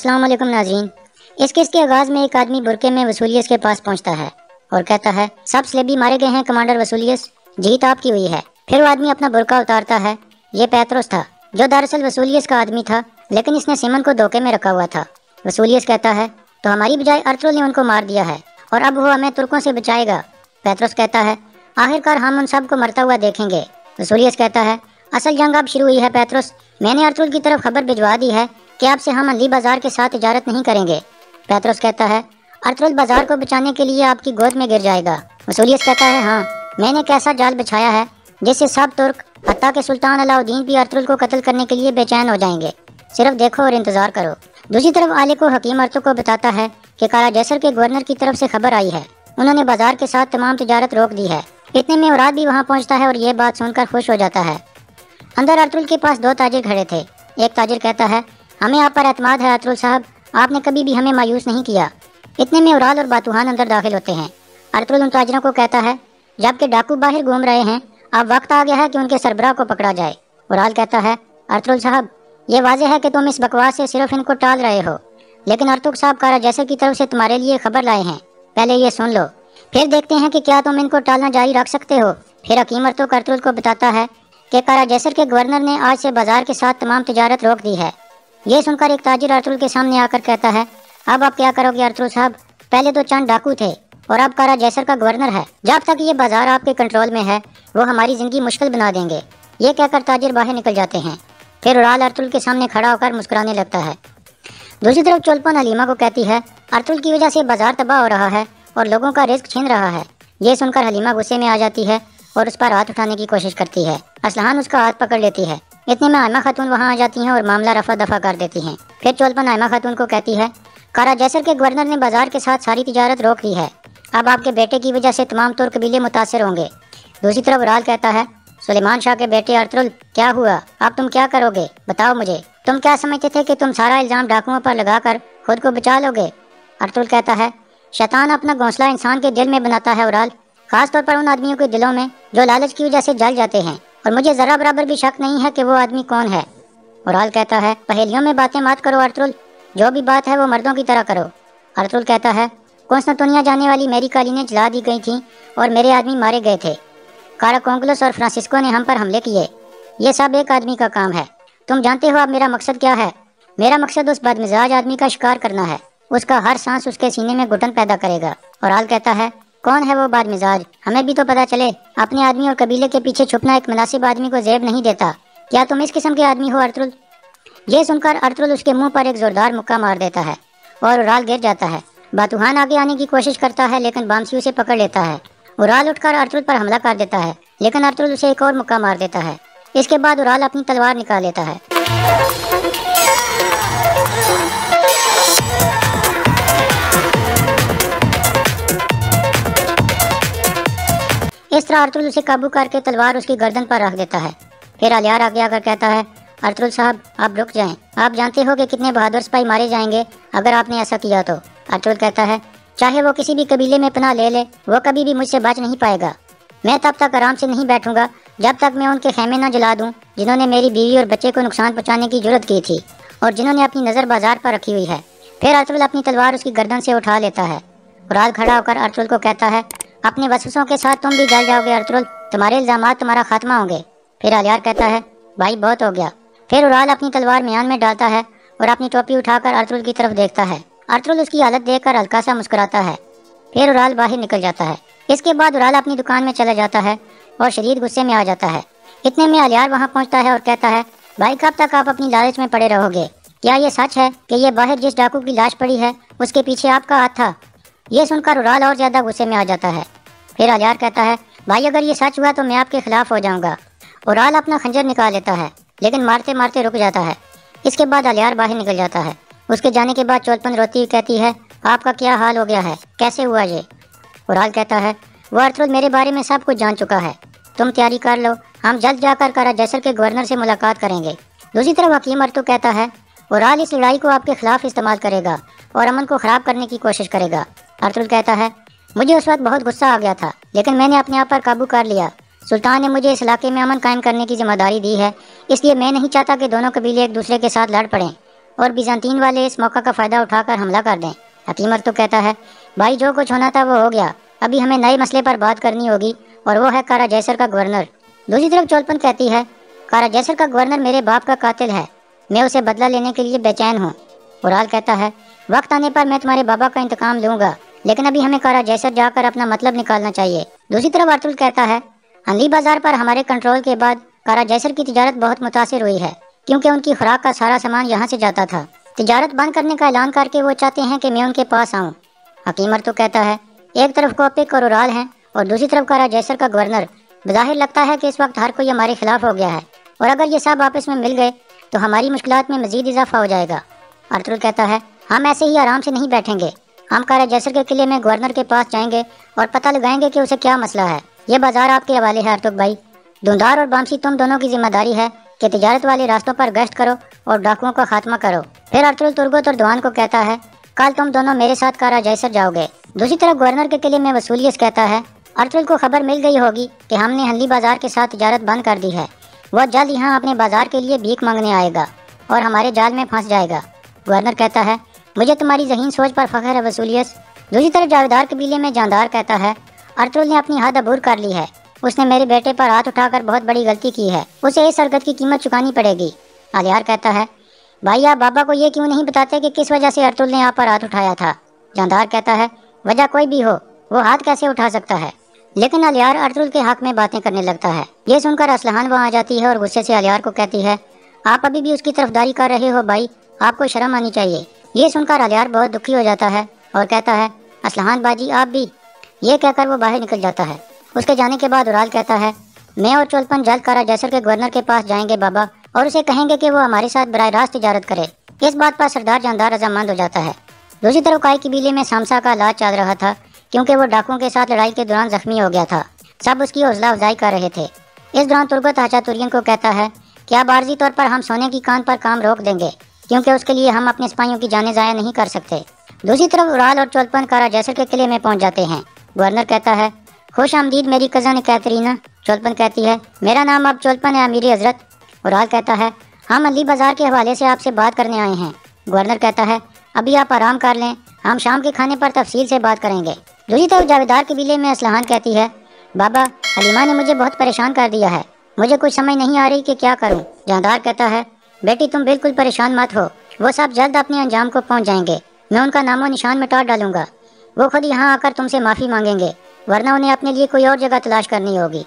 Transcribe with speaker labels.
Speaker 1: अस्सलाम वालेकुम नाज़रीन। इस केस के आगाज़ में एक आदमी बुरके में वसूलियस के पास पहुंचता है और कहता है, सब स्लेबी मारे गए हैं कमांडर वसूलियस, जीत आपकी हुई है। फिर वो आदमी अपना बुरका उतारता है। ये पेत्रोस था जो दरअसल वसूलियस का आदमी था, लेकिन इसने सिमन को धोखे में रखा हुआ था। वसूलियस कहता है, तो हमारी बजाय अर्तुगरुल ने उनको मार दिया है और अब वो हमें तुर्कों से बचाएगा। पेत्रोस कहता है, आखिरकार हम उन सब को मरता हुआ देखेंगे। वसूलियस कहता है, असल जंग अब शुरू हुई है पेत्रोस, मैंने अर्तुगरुल की तरफ खबर भिजवा दी है कि आपसे हम अली बाजार के साथ इजारत नहीं करेंगे। पेत्रोस कहता है, अर्तुगरुल बाजार को बचाने के लिए आपकी गोद में गिर जाएगा। वसूलियस कहता है, हाँ, मैंने एक ऐसा जाल बिछाया है जिससे सब तुर्क हत्ता के सुल्तान अलाउद्दीन भी अर्तुगरुल को कत्ल करने के लिए बेचैन हो जाएंगे। सिर्फ देखो और इंतजार करो। दूसरी तरफ आले को हकीम अर्तुगरुल को बताता है कि काला जैसर के गवर्नर की तरफ से खबर आई है, उन्होंने बाजार के साथ तमाम तिजारत रोक दी है। इतने में औराद भी वहाँ पहुँचता है और ये बात सुनकर खुश हो जाता है। अंदर अर्तुगरुल के पास दो ताजिर खड़े थे। एक ताजिर कहता है, हमें आप पर एतमाद है अर्तुगरुल साहब, आपने कभी भी हमें मायूस नहीं किया। इतने में उराल और बातूहान अंदर दाखिल होते हैं। अर्तुगरुल उन ताजिरों को कहता है, जबकि डाकू बाहर घूम रहे हैं, अब वक्त आ गया है कि उनके सरबराह को पकड़ा जाए। उराल कहता है, अर्तुगरुल साहब, ये वाजह है कि तुम इस बकवास से सिर्फ इनको टाल रहे हो, लेकिन अर्तुगरुल साहब काला जैसर की तरफ से तुम्हारे लिए खबर लाए हैं, पहले ये सुन लो, फिर देखते हैं कि क्या तुम इनको टालना जारी रख सकते हो। फिर हकीम अर्तुगरुल को बताता है कि काला जैसर के गवर्नर ने आज से बाजार के साथ तमाम तिजारत रोक दी है। ये सुनकर एक ताजिर अर्तुगरुल के सामने आकर कहता है, अब आप क्या करोगे अर्तुगरुल साहब, पहले तो चंद डाकू थे और अब काला जैसर का गवर्नर है। जब तक ये बाजार आपके कंट्रोल में है वो हमारी जिंदगी मुश्किल बना देंगे। ये कहकर ताजिर बाहर निकल जाते हैं। फिर उराल अर्तुगरुल के सामने खड़ा होकर मुस्कुराने लगता है। दूसरी तरफ चोलपन हलीमा को कहती है, अर्तुगरुल की वजह से बाजार तबाह हो रहा है और लोगों का रिस्क छीन रहा है। ये सुनकर हलीमा गुस्से में आ जाती है और उस पर हाथ उठाने की कोशिश करती है। असलहान उसका हाथ पकड़ लेती है। इतने में आयमा खातून वहाँ आ जाती हैं और मामला रफा दफा कर देती हैं। फिर चोलपन आयमा खातून को कहती है, काला जैसर के गवर्नर ने बाजार के साथ सारी तिजारत रोक दी है, अब आपके बेटे की वजह से तमाम तुर्क कबीले मुतासर होंगे। दूसरी तरफ उराल कहता है, सुलेमान शाह के बेटे अर्तुगरुल, क्या हुआ, अब तुम क्या करोगे, बताओ मुझे, तुम क्या समझते थे कि तुम सारा इल्जाम डाकुओं पर लगाकर खुद को बचा लोगे। अर्तुगरुल कहता है, शैतान अपना घोंसला इंसान के दिल में बनाता है उराल, खास तौर पर उन आदमियों के दिलों में जो लालच की वजह से जल जाते हैं, और मुझे जरा बराबर भी शक नहीं है कि वो आदमी कौन है। उराल कहता है, पहेलियों में बातें मत करो अर्तुगरुल, जो भी बात है वो मर्दों की तरह करो। अर्तुगरुल कहता है, कॉन्स्टेंटिनोपल जाने वाली मेरी कालीनें जला दी गई थीं और मेरे आदमी मारे गए थे। काराकोंगलस और फ्रांसिस्को ने हम पर हमले किए। ये सब एक आदमी का काम है। तुम जानते हो अब मेरा मकसद क्या है। मेरा मकसद उस बदमिजाज आदमी का शिकार करना है। उसका हर सांस उसके सीने में घुटन पैदा करेगा। उराल कहता है, कौन है वो बदमिजाज, हमें भी तो पता चले। अपने आदमी और कबीले के पीछे छुपना एक मुनासिब आदमी को जेब नहीं देता। क्या तुम इस किस्म के आदमी हो अर्तुगरुल। ये सुनकर अर्तुगरुल उसके मुंह पर एक जोरदार मुक्का मार देता है और उराल गिर जाता है। बातूहान आगे आने की कोशिश करता है लेकिन बामसी उसे पकड़ लेता है। उराल उठकर अर्तुगरुल पर हमला कर देता है लेकिन अर्तुगरुल उसे एक और मुक्का मार देता है। इसके बाद उराल अपनी तलवार निकाल लेता है। इस तरह अर्तुगरुल उसे काबू करके तलवार उसकी गर्दन पर रख देता है। फिर अलियार आगे आकर कहता है, अर्तुगरुल साहब, आप रुक जाएं, आप जानते हो कि कितने बहादुर सिपाही मारे जाएंगे अगर आपने ऐसा किया तो। अर्तुगरुल कहता है, चाहे वो किसी भी कबीले में पनाह ले वो कभी भी मुझसे बच नहीं पाएगा। मैं तब तक आराम से नहीं बैठूंगा जब तक मैं उनके खेमे न जला दूं जिन्होंने मेरी बीवी और बच्चे को नुकसान पहुंचाने की जुर्रत की थी और जिन्होंने अपनी नज़र बाजार पर रखी हुई है। फिर अर्तुगरुल अपनी तलवार उसकी गर्दन से उठा लेता है। उराल खड़ा होकर अर्तुगरुल को कहता है, अपने वसवसों के साथ तुम भी जल जाओगे अर्तुगरुल, तुम्हारे इल्जामात तुम्हारा खात्मा होंगे। फिर अलियार कहता है, भाई बहुत हो गया। फिर उराल अपनी तलवार म्यान में डालता है और अपनी टोपी उठाकर अर्तुगरुल की तरफ देखता है। अर्तुगरुल उसकी हालत देखकर हल्का सा मुस्कुराता है। फिर उराल बाहर निकल जाता है। इसके बाद उराल अपनी दुकान में चला जाता है और शदीद गुस्से में आ जाता है। इतने में अलियार वहाँ पहुँचता है और कहता है, भाई कब तक आप अपनी लालच में पड़े रहोगे। क्या ये सच है कि ये बाहर जिस डाकू की लाश पड़ी है उसके पीछे आपका हाथ था। ये सुनकर उराल और ज्यादा गुस्से में आ जाता है। फिर अलियार कहता है, भाई अगर ये सच हुआ तो मैं आपके खिलाफ हो जाऊंगा। उराल अपना खंजर निकाल लेता है लेकिन मारते मारते रुक जाता है। इसके बाद अलियार बाहर निकल जाता है। उसके जाने के बाद चोलपन रोती हुई कहती है, आपका क्या हाल हो गया है, कैसे हुआ ये। उराल कहता है, वो अर्तुगरुल मेरे बारे में सब कुछ जान चुका है, तुम तैयारी कर लो, हम जल्द जाकर काला जैसर के गवर्नर से मुलाकात करेंगे। दूसरी तरफ हकीम अर्तुगरुल कहता है, उराल इस लड़ाई को आपके खिलाफ इस्तेमाल करेगा और अमन को ख़राब करने की कोशिश करेगा। अर्तुगरुल कहता है, मुझे उस वक्त बहुत गुस्सा आ गया था लेकिन मैंने अपने आप पर काबू कर लिया। सुल्तान ने मुझे इस इलाके में अमन कायम करने की जिम्मेदारी दी है, इसलिए मैं नहीं चाहता कि दोनों कबीले एक दूसरे के साथ लड़ पड़ें। اور بیزانتین والے اس موقع کا فائدہ اٹھا کر حملہ کر دیں۔ حکیم ارطغرل کہتا ہے بھائی جو کچھ ہونا تھا وہ ہو گیا، ابھی ہمیں نئے مسئلے پر بات کرنی ہوگی اور وہ ہے کارا جیسر کا گورنر۔ دوسری طرف چولپن کہتی ہے کارا جیسر کا گورنر میرے باپ کا قاتل ہے، میں اسے بدلہ لینے کے لیے بے چین ہوں۔ اورال کہتا ہے وقت آنے پر میں تمہارے بابا کا انتقام لوں گا، لیکن ابھی ہمیں کارا جیسر جا کر اپنا مطلب نکالنا چاہیے۔ دوسری طرف ارطغرل کہتا ہے ہنلی بازار پر ہمارے کنٹرول کے بعد کارا جیسر کی تجارت بہت متاثر ہوئی ہے، کیونکہ ان کی خوراک کا سارا سامان یہاں سے جاتا تھا۔ تجارت بند کرنے کا اعلان کر کے وہ چاہتے ہیں کہ میں ان کے پاس آؤں۔ حکیم ارطغرل کہتا ہے ایک طرف کوپک اور اورال ہیں اور دوسری طرف کارا جیسر کا گورنر، بظاہر لگتا ہے کہ اس وقت ہر کوئی ہمارے خلاف ہو گیا ہے، اور اگر یہ سب آپس میں مل گئے تو ہماری مشکلات میں مزید اضافہ ہو جائے گا۔ ارطغرل کہتا ہے ہم ایسے ہی آرام سے نہیں بیٹھیں گے، ہم کارا جیسر کے قلعے میں گورنر کے پاس جائیں گے اور پتہ لگائیں گے کہ اسے کیا مسئلہ ہے۔ یہ بازار آپ کے حوالے ہے ارطغرل بھائی، دھندار اور بامسی تم دونوں کی ذمہ داری ہے کہ تجارت والے راستوں پر گشت کرو اور ڈاکوؤں کا خاتمہ کرو۔ پھر ارطغرل ترگت اور دوان کو کہتا ہے کل تم دونوں میرے ساتھ کارا جیسر جاؤ گے۔ دوسری طرف گورنر کے قلعے میں وسولیس کہتا ہے ارطغرل کو خبر مل گئی ہوگی کہ ہم نے ہنلی بازار کے ساتھ تجارت بند کر دی ہے، وہ جلد یہاں اپنے بازار کے لیے بھیک مانگنے آئے گا اور ہمارے جال میں پھنس جائے گا۔ گورنر کہتا ہے مجھے تمہاری ذہین سوچ پر فخر ہے وسولیس۔ دوسری طرف جاویدار قبیلے میں جاندار کہتا ہے ارطغرل نے اپنی حد عبور کر لی ہے، اس نے میرے بیٹے پر ہاتھ اٹھا کر بہت بڑی غلطی کی ہے، اسے اس حرکت کی قیمت چکانی پڑے گی۔ الیار کہتا ہے بھائی آپ بابا کو یہ کیوں نہیں بتاتے کہ کس وجہ سے ارطغرل نے آپ پر ہاتھ اٹھایا تھا؟ جاندار کہتا ہے وجہ کوئی بھی ہو وہ ہاتھ کیسے اٹھا سکتا ہے؟ لیکن الیار ارطغرل کے حق میں باتیں کرنے لگتا ہے۔ یہ سن کر اسلحان وہاں آ جاتی ہے اور غصے سے الیار کو کہتی ہے آپ ابھی بھی اس کی طرفداری کر رہے ہو بھائی، آپ کو شرم آنی چاہیے۔ یہ سن کر الیار بہت دکھی ہو جاتا ہے اور کہتا ہے اسلحان باجی آپ بھی۔ یہ کہہ کر وہ باہر نکل جاتا ہے۔ اس کے جانے کے بعد اورال کہتا ہے میں اور چولپن جلد کارا جیسر کے گورنر کے پاس جائیں گے بابا، اور اسے کہیں گے کہ وہ ہمارے ساتھ براہ راست تجارت کرے۔ اس بات پر سردار جاندار رضامند ہو جاتا ہے۔ دوسری طرف کائی قبیلے میں سامسا کا علاج چل رہا تھا، کیونکہ وہ ڈاکوؤں کے ساتھ لڑائی کے دوران زخمی ہو گیا تھا۔ سب اس کی حوصلہ افزائی کر رہے تھے۔ اس دوران ترگت ہاچاتورین کو کہتا ہے کہ اب عارضی طور پر ہم سونے کی کان پر کام روک دیں گے، کیونکہ اس کے لیے ہم اپنے سپاہیوں کی جانیں ضائع نہیں کر سکتے۔ دوسری طرف اورال اور چولپن کارا جیسر کے قلعے میں پہنچ جاتے ہیں۔ گورنر کہتا ہے خوش آمدید میری کزن کیترینا۔ چولپن کہتی ہے میرا نام اب چولپن ہے امیری حضرت۔ اورال کہتا ہے ہم علی بازار کے حوالے سے آپ سے بات کرنے آئے ہیں۔ گورنر کہتا ہے ابھی آپ آرام کر لیں، ہم شام کے کھانے پر تفصیل سے بات کریں گے۔ دوسری طرف جاویدار قبیلے میں اسلحان کہتی ہے بابا حلیمہ نے مجھے بہت پریشان کر دیا ہے، مجھے کچھ سمجھ نہیں آ رہی کہ کیا کروں۔ جاندار کہتا ہے بیٹی تم بالکل پریشان مت ہو، وہ سب جلد اپنے انجام کو پہنچ جائیں گے، میں ان کا نام و نشان مٹا ڈالوں گا، وہ خود یہاں آ کر تم سے معافی مانگیں گے، ورنہ انہیں اپنے لیے کوئی اور جگہ تلاش کرنی ہوگی۔